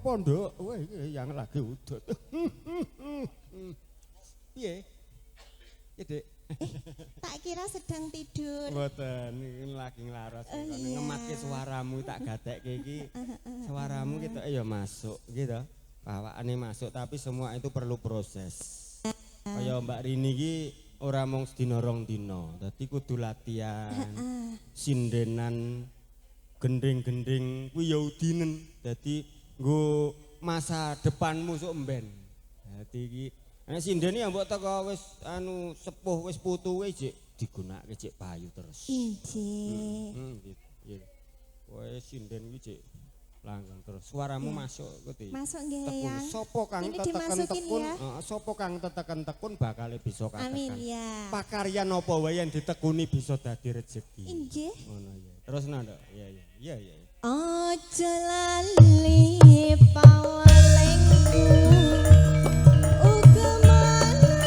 pondok, wah yang lagi udut. Piye? Ya, Dek. Tak kira sedang tidur. Mboten, iki lagi nglaras. Ngematke suaramu tak gatekke iki. Suaramu gitu ya masuk gitu. Awakane masuk tapi semua itu perlu proses. Kaya Mbak Rini iki ora mung sedina rong dina. Dadi kudu latihan. Sindenan gending-gending kuwi ya udinen. Dadi nggo masa depanmu sok emben. Dadi iki nek sindene ya mbok teko wis anu sepuh wis putu wis jek digunakake jek payu terus. Injih. Nggih. Kowe sinden iki jek Langgeng terus suaramu masuk gitu. Masuk nggih Tekun Eyang. sapa kang Ini teteken dimasukin tekun, ya. sapa kang teteken tekun bakal bisa katakan. Amin ya. Pakaryan apa wae yang ditekuni bisa dadi rezeki. Inggih. Ngono ya. Terus nanda. Iya. Aja lali pawalengku uga manah